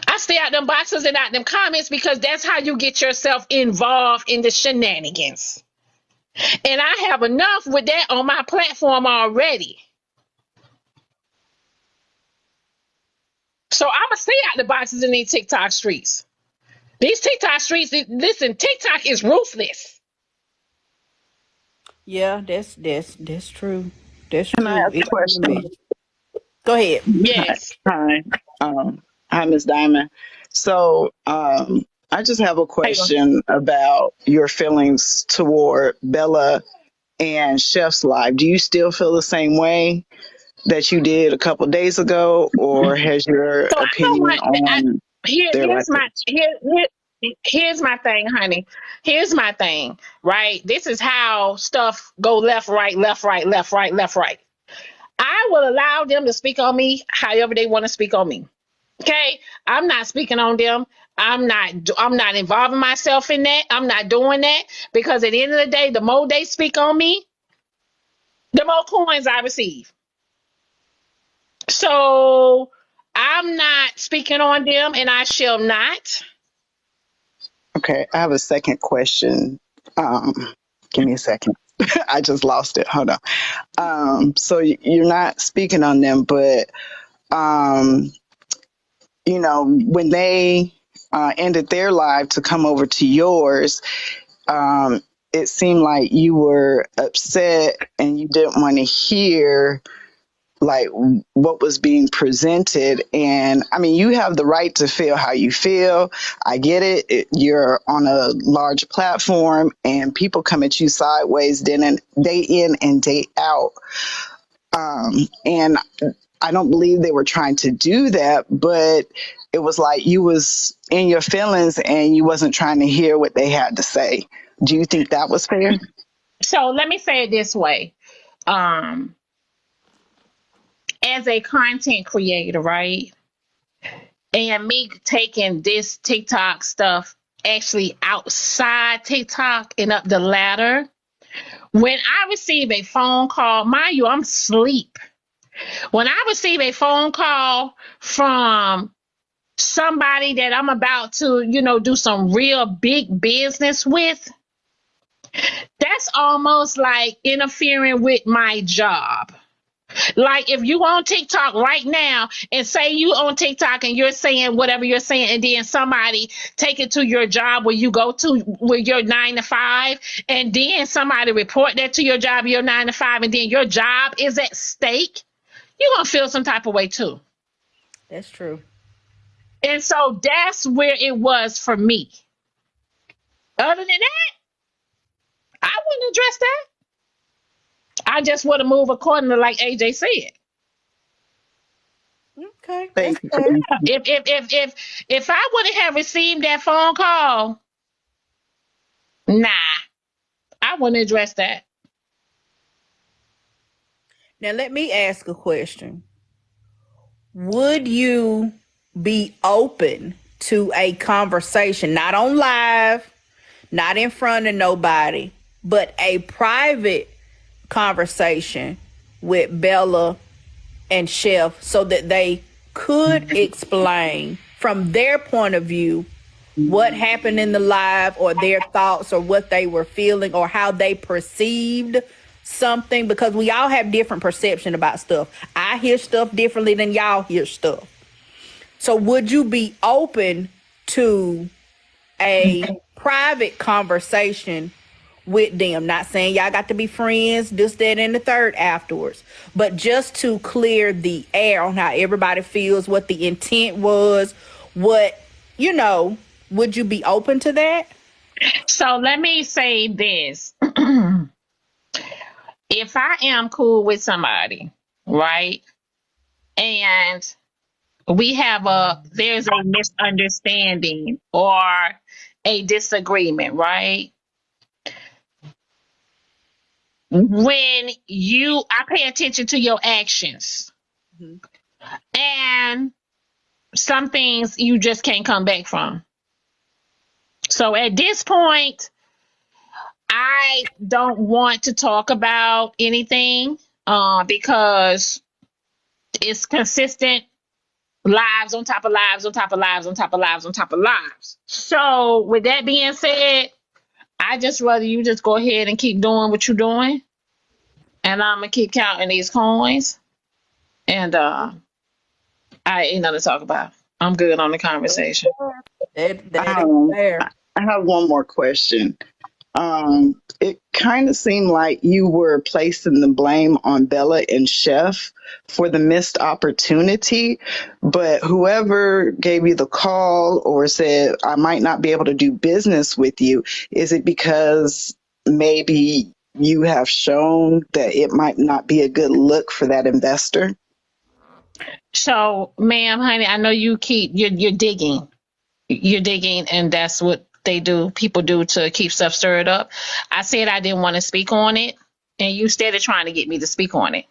I stay out them boxes and out them comments because that's how you get yourself involved in the shenanigans. And I have enough with that on my platform already. So I'm going to stay out the boxes in these TikTok streets. These TikTok streets, listen, TikTok is ruthless. Yeah, that's true. That's Can true. I ask a question? Go ahead. Yes. Hi. Hi, Ms. Diamond. So I just have a question about your feelings toward Bella and Chef's Live. Do you still feel the same way that you did a couple days ago, or has your opinion on here's my thing, honey. Here's my thing, right? This is how stuff go left, right, left, right, left, right, left, right. I will allow them to speak on me however they want to speak on me. Okay? I'm not speaking on them. I'm not involving myself in that. I'm not doing that, because at the end of the day, the more they speak on me, the more coins I receive. So I'm not speaking on them, and I shall not. Okay, I have a second question. Give me a second. I just lost it. Hold on. So you're not speaking on them, but when they ended their life to come over to yours, it seemed like you were upset and you didn't want to hear like what was being presented. And I mean, you have the right to feel how you feel. I get it. You're on a large platform and people come at you sideways day in and day out. And I don't believe they were trying to do that, but it was like you was in your feelings and you wasn't trying to hear what they had to say. Do you think that was fair? So let me say it this way. Um, as a content creator, right? And me taking this TikTok stuff actually outside TikTok and up the ladder. When I receive a phone call, mind you, I'm asleep. When I receive a phone call from somebody that I'm about to, do some real big business with, that's almost like interfering with my job. Like if you on TikTok right now and say you on TikTok and you're saying whatever you're saying, and then somebody take it to your job where you go to with your 9 to 5, and then somebody report that to your job, your 9 to 5, and then your job is at stake, you're gonna feel some type of way too. That's true. And so that's where it was for me. Other than that, I wouldn't address that. I just would have moved according to like AJ said. Okay, that's Thank you. fair. If I wouldn't have received that phone call, nah, I wouldn't address that. Now let me ask a question. Would you be open to a conversation, not on live, not in front of nobody, but a private conversation with Bella and Chef so that they could explain from their point of view what happened in the live, or their thoughts, or what they were feeling, or how they perceived something? Because we all have different perception about stuff. I hear stuff differently than y'all hear stuff. So would you be open to a private conversation with them? Not saying y'all got to be friends, this, that, and the third afterwards, but just to clear the air on how everybody feels, what the intent was, would you be open to that? So let me say this. If I am cool with somebody, right, and there's a misunderstanding or a disagreement, right? When I pay attention to your actions, and some things you just can't come back from. So at this point, I don't want to talk about anything because it's consistent lives on top of lives on top of lives on top of lives on top of lives. So with that being said, I just rather you just go ahead and keep doing what you're doing, and I'm gonna keep counting these coins, and I ain't nothing to talk about. I'm good on the conversation. That is Um, fair. I have one more question. It kind of seemed like you were placing the blame on Bella and Chef for the missed opportunity, but whoever gave you the call or said, I might not be able to do business with you, is it because maybe you have shown that it might not be a good look for that investor? So, ma'am, honey, I know you're digging. You're digging, and that's what people do to keep stuff stirred up. I said I didn't want to speak on it, and you started trying to get me to speak on it.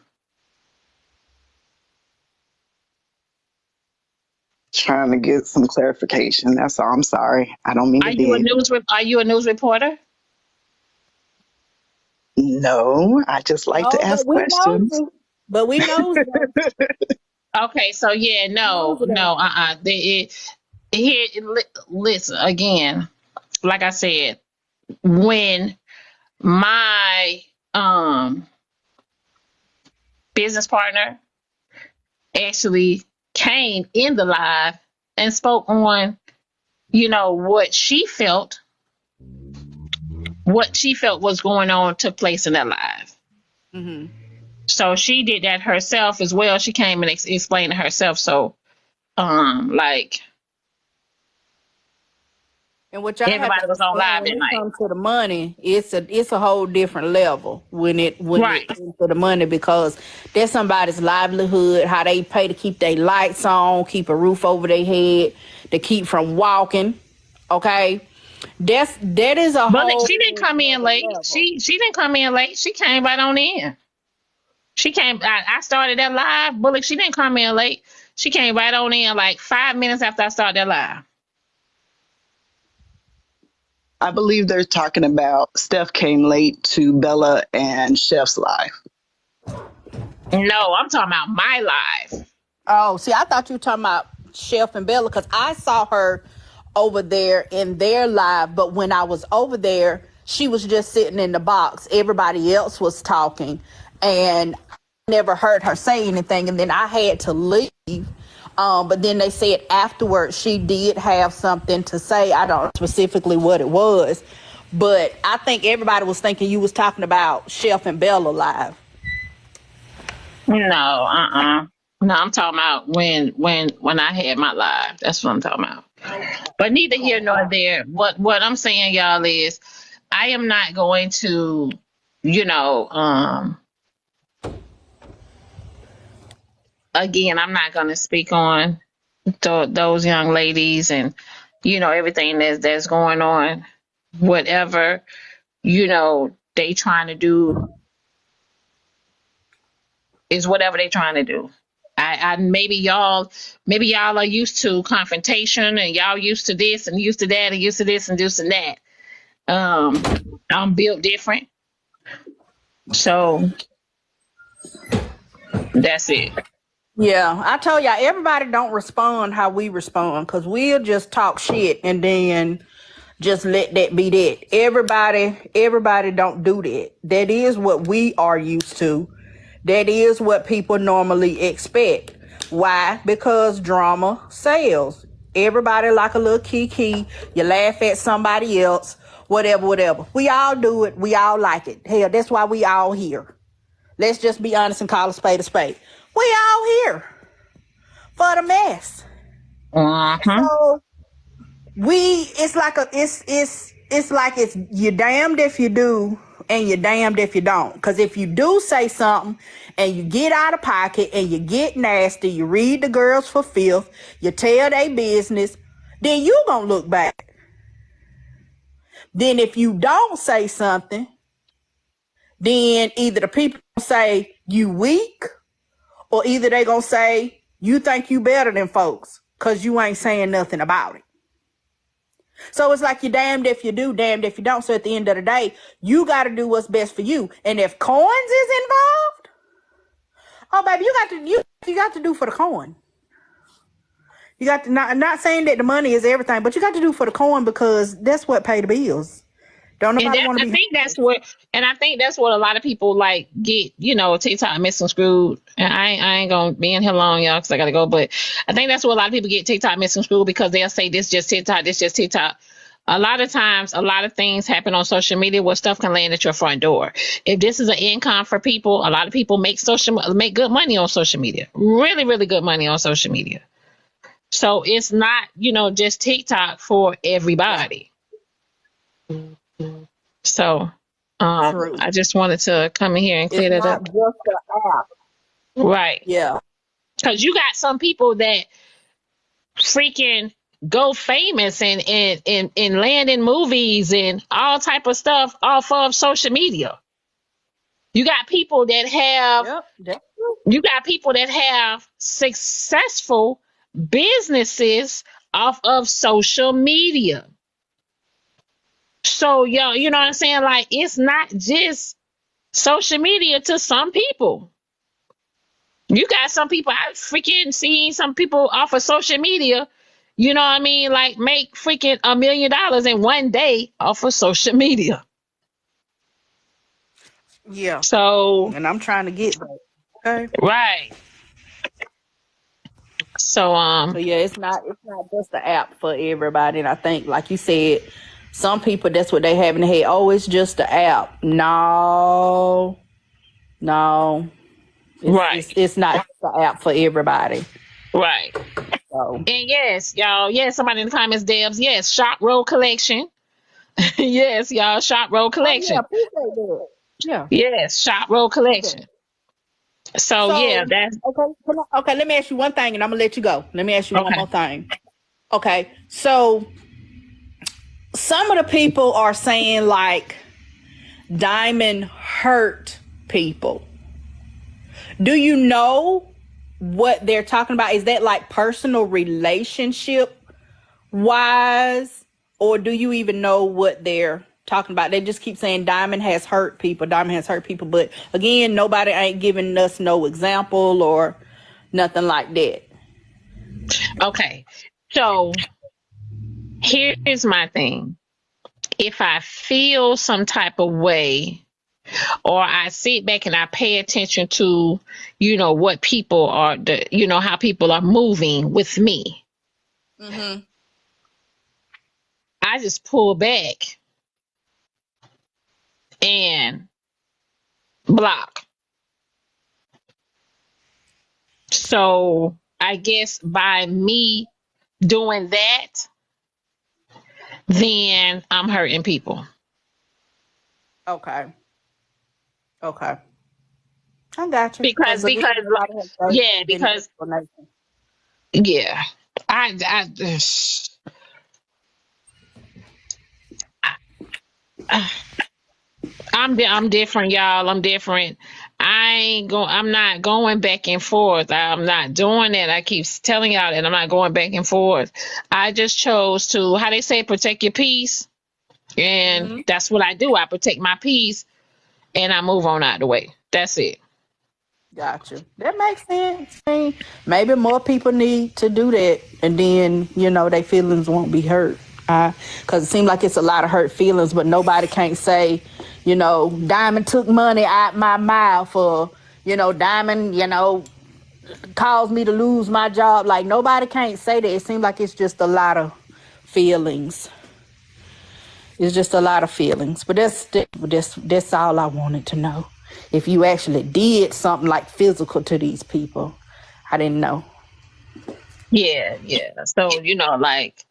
Trying to get some clarification. That's all. I'm sorry. I don't mean to Are you a dig. news reporter? No, I just like to No, ask questions. but we know Okay, so yeah, no, listen again. Like I said, when my business partner actually came in the live and spoke on, what she felt was going on took place in that live. Mhm. So she did that herself as well. She came and explained it herself. So, And what y'all have to Everybody was on understand live when that it night. comes to the money, it's a whole different level when it Right. comes to the money, because that's somebody's livelihood, how they pay to keep their lights on, keep a roof over their head, to keep from walking. Okay, that is a But whole she didn't come in other late. level. She didn't come in late. She came right on in. She came. I started that live. Bullock. She didn't come in late. She came right on in like 5 minutes after I started that live. I believe they're talking about Steph came late to Bella and Chef's live. No, I'm talking about my live. Oh, see, I thought you were talking about Chef and Bella, because I saw her over there in their live, but when I was over there, she was just sitting in the box. Everybody else was talking, and I never heard her say anything, and then I had to leave. But then they said afterwards she did have something to say. I don't know specifically what it was, but I think everybody was thinking you was talking about Chef and Bella live. No, No, I'm talking about when I had my live. That's what I'm talking about. But neither here nor there. What I'm saying, y'all, is I am not going to, again, I'm not going to speak on those young ladies and everything that's going on. Whatever they trying to do is whatever they trying to do. I maybe y'all are used to confrontation, and y'all used to this and used to that and used to this and this and that. I'm built different, so that's it. Yeah, I told y'all, everybody don't respond how we respond, because we'll just talk shit and then just let that be that. Everybody don't do that. That is what we are used to. That is what people normally expect. Why? Because drama sells. Everybody like a little kiki. You laugh at somebody else, whatever. We all do it. We all like it. Hell, that's why we all here. Let's just be honest and call a spade a spade. We all here for the mess. So it's like it's you're damned if you do and you're damned if you don't. Because if you do say something and you get out of pocket and you get nasty, you read the girls for filth, you tell they business, then you gonna look back. Then if you don't say something, then either the people say you weak, or either they gonna say you think you better than folks because you ain't saying nothing about it. So it's like you're damned if you do, damned if you don't. So at the end of the day, you got to do what's best for you. And if coins is involved, oh baby, you got to do for the coin. You got to not saying that the money is everything, but you got to do for the coin, because that's what pay the bills. Don't nobody want to be. I think that's what a lot of people like get, TikTok misconstrued. And I ain't gonna be in here long, y'all, because I gotta go. But I think that's what a lot of people get TikTok misconstrued, because they'll say this just TikTok, this just TikTok. A lot of times, a lot of things happen on social media where stuff can land at your front door. If this is an income for people, a lot of people make good money on social media. Really, really good money on social media. So it's not, just TikTok for everybody. So I just wanted to come in here and clear that up. It's not just the app. Right. Yeah. Because you got some people that freaking go famous and land in movies and all type of stuff off of social media. You got people that have successful businesses off of social media. So, you know what I'm saying? Like, it's not just social media to some people. You got some people, I freaking seen some people off of social media, you know what I mean? Like, make freaking $1 million in one day off of social media. Yeah. So, and I'm trying to get that. Okay. Right. So yeah, it's not just the app for everybody. And I think, like you said, some people, that's what they have in their head. Oh, it's just the app. No. It's not just the app for everybody. Right. So, And yes, y'all, yes, somebody in the comments, Debs, yes, Shop Roll Collection. Yes, y'all, Shop Roll oh yeah, Collection. appreciate that. Yeah, Yes, Shop Roll do that. Collection. So yeah, So, that's okay, let me ask you one thing, and I'm gonna let you go. Let me ask you one okay. more thing. Okay, so some of the people are saying like Diamond hurt people. Do you know what they're talking about? Is that like personal relationship wise, or do you even know what they're talking about? They just keep saying Diamond has hurt people. Diamond has hurt people, but again, nobody ain't giving us no example or nothing like that. Okay. So here's my thing. If I feel some type of way, or I sit back and I pay attention to, what people are, how people are moving with me, Mm-hmm. I just pull back and block. So I guess by me doing that, then I'm hurting people. Okay. Okay. I got you. Because, Because again, nobody has yeah, any because, explanation. yeah, I I'm different, y'all. I'm different. I'm not going back and forth. I'm not doing it. I keep telling y'all that I'm not going back and forth. I just chose to, how they say, protect your peace. And Mm-hmm. that's what I do. I protect my peace and I move on out the way. That's it. Gotcha. That makes sense. I mean, maybe more people need to do that, and then their feelings won't be hurt. Because it seems like it's a lot of hurt feelings, but nobody can't say, Diamond took money out my mouth, or Diamond, caused me to lose my job. Like nobody can't say that. It seems like it's just a lot of feelings. It's just a lot of feelings. But that's all I wanted to know. If you actually did something like physical to these people, I didn't know. Yeah, yeah. So, like,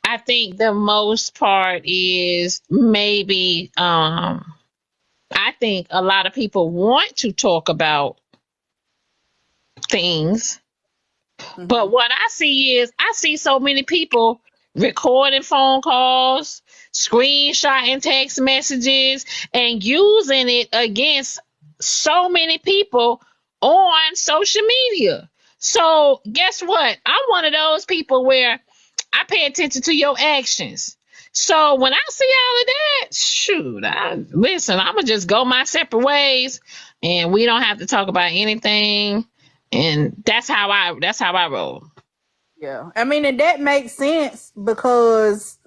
I think the most part is maybe, I think a lot of people want to talk about things. But what I see is I see so many people recording phone calls, screenshotting text messages, and using it against so many people on social media. So guess what? I'm one of those people where I pay attention to your actions. So when I see all of that, shoot, listen, I'm gonna just go my separate ways, and we don't have to talk about anything. And that's how I roll. Yeah. I mean, and that makes sense because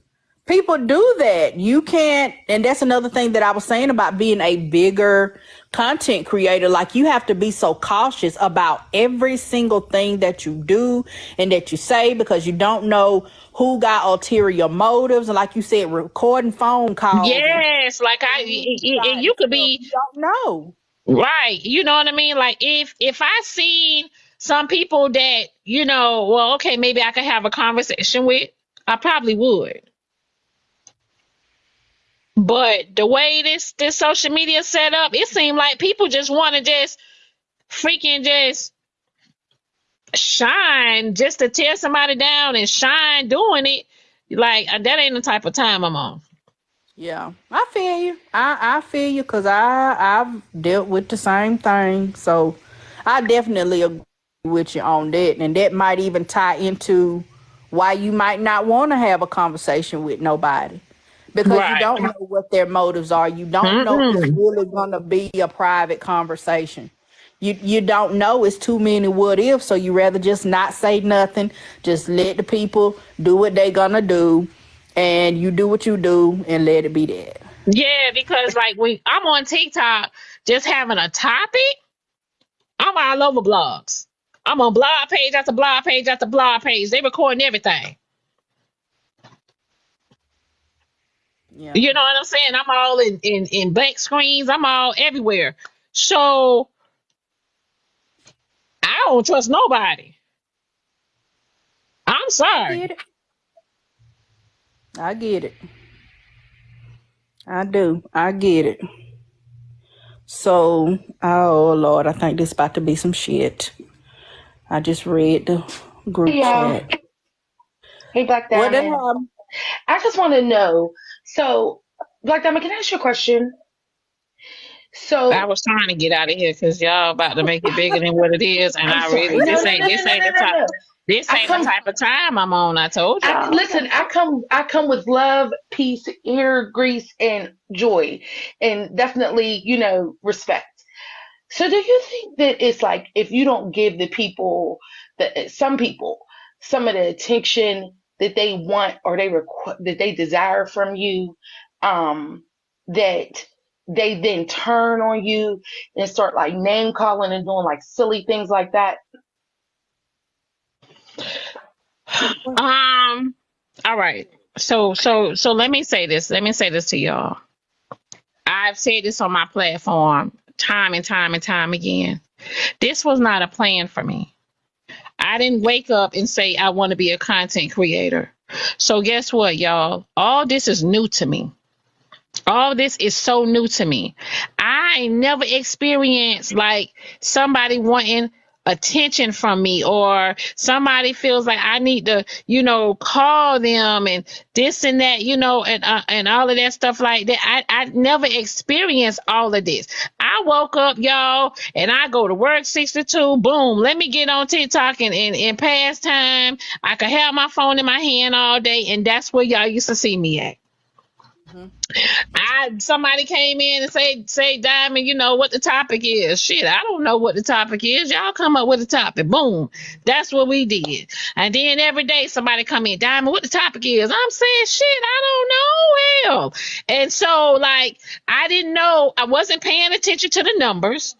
people do that. You can't, and that's another thing that I was saying about being a bigger content creator. Like you have to be so cautious about every single thing that you do and that you say, because you don't know who got ulterior motives. And like you said, recording phone calls and Yes, like you could stuff, be you don't know. right. You know what I mean? Like if I seen some people that well, okay, maybe I could have a conversation with, I probably would. But the way this social media set up, it seemed like people just want to just freaking just shine, just to tear somebody down and shine doing it. Like that ain't the type of time I'm on. Yeah, I feel you. I feel you because I've dealt with the same thing. So I definitely agree with you on that. And that might even tie into why you might not want to have a conversation with nobody. Because you Right. don't know what their motives are. You don't know if it's Mm-mm. really gonna be a private conversation. You don't know. It's too many what ifs, so you rather just not say nothing. Just let the people do what they gonna do, and you do what you do and let it be that. Yeah, because like when I'm on TikTok just having a topic, I'm all over blogs. I'm on blog page after blog page after blog page. They recording everything. Yeah. You know what I'm saying? I'm all in back screens. I'm all everywhere. So I don't trust nobody. I sorry. get it. I get it. I do. I get it. So, oh Lord, I think this about to be some shit. I just read the group Hey y'all. chat. Hey Black What the Diamond. hell? I just want to know. So, Black Diamond, can I ask you a question? I So, was trying to get out of here because y'all about to make it bigger than what it is, and I'm I sorry. really No, this no, ain't no, no, this no, ain't no, the no, top. no. This I ain't the come. type of time I'm on. I told I y'all. listen. I come with love, peace, air, grease, and joy, and definitely, respect. So, do you think that it's like if you don't give the people, some people, some of the attention that they want or that they desire from you, that they then turn on you and start like name calling and doing like silly things like that? All right. So let me say this. Let me say this to y'all. I've said this on my platform time and time and time again. This was not a plan for me. I didn't wake up and say I want to be a content creator. So guess what, y'all? All this is new to me. All this is so new to me. I never experienced like somebody wanting attention from me, or somebody feels like I need to, call them and this and that, and all of that stuff like that. I never experienced all of this. I woke up, y'all, and I go to work 6 to 2. Boom, let me get on TikTok and pass time. I could have my phone in my hand all day, and that's where y'all used to see me at. Somebody came in and say Diamond, you know what the topic is. Shit, I don't know what the topic is. Y'all come up with a topic. Boom. That's what we did. And then every day somebody come in, Diamond, what the topic is. I'm saying, shit, I don't know. Hell. And so like I didn't know, I wasn't paying attention to the numbers.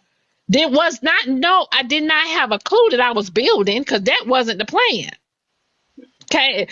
I did not have a clue that I was building, because that wasn't the plan. Okay.